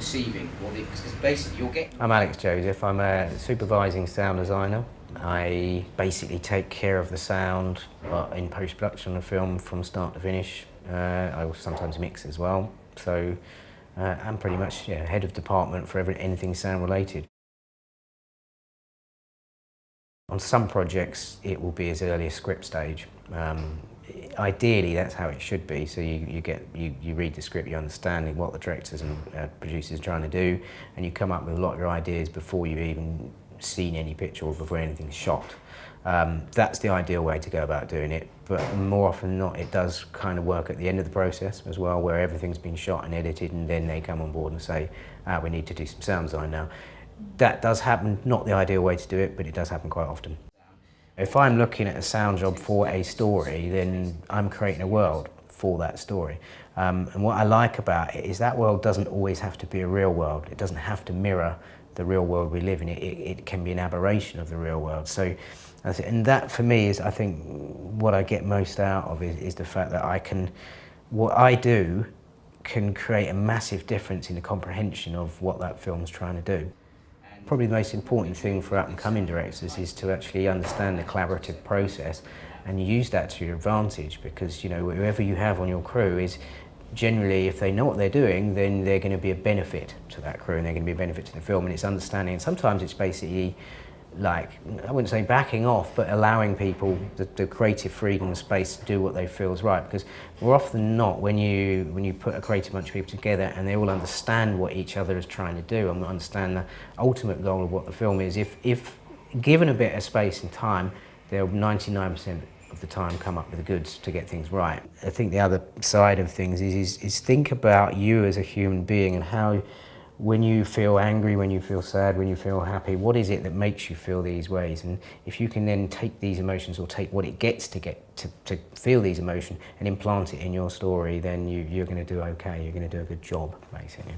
receiving? Because basically you'll get... I'm Alex Joseph. I'm a supervising sound designer. I basically take care of the sound in post-production of film from start to finish. I will sometimes mix as well. So I'm pretty much head of department for anything sound related. On some projects it will be as early as script stage. Ideally that's how it should be, so you read the script, you understand what the directors and producers are trying to do, and you come up with a lot of your ideas before you've even seen any picture or before anything's shot. That's the ideal way to go about doing it, but more often than not it does kind of work at the end of the process as well, where everything's been shot and edited and then they come on board and say, we need to do some sound design now. That does happen, not the ideal way to do it, but it does happen quite often. If I'm looking at a sound job for a story, then I'm creating a world for that story. And what I like about it is that world doesn't always have to be a real world. It doesn't have to mirror the real world we live in. It can be an aberration of the real world. So, and that for me is, I think, what I get most out of is the fact that what I do can create a massive difference in the comprehension of what that film's trying to do. Probably the most important thing for up-and-coming directors is to actually understand the collaborative process and use that to your advantage, because whoever you have on your crew is generally, if they know what they're doing, then they're going to be a benefit to that crew and they're going to be a benefit to the film, and it's understanding. And sometimes it's basically like, I wouldn't say backing off, but allowing people the creative freedom and space to do what they feel is right. Because more often than not, when you put a creative bunch of people together and they all understand what each other is trying to do and understand the ultimate goal of what the film is, if given a bit of space and time, they'll 99% of the time come up with the goods to get things right. I think the other side of things is think about you as a human being and how, when you feel angry, when you feel sad, when you feel happy, what is it that makes you feel these ways? And if you can then take these emotions, or take what it gets to feel these emotions and implant it in your story, then you're going to do okay, you're going to do a good job, basically.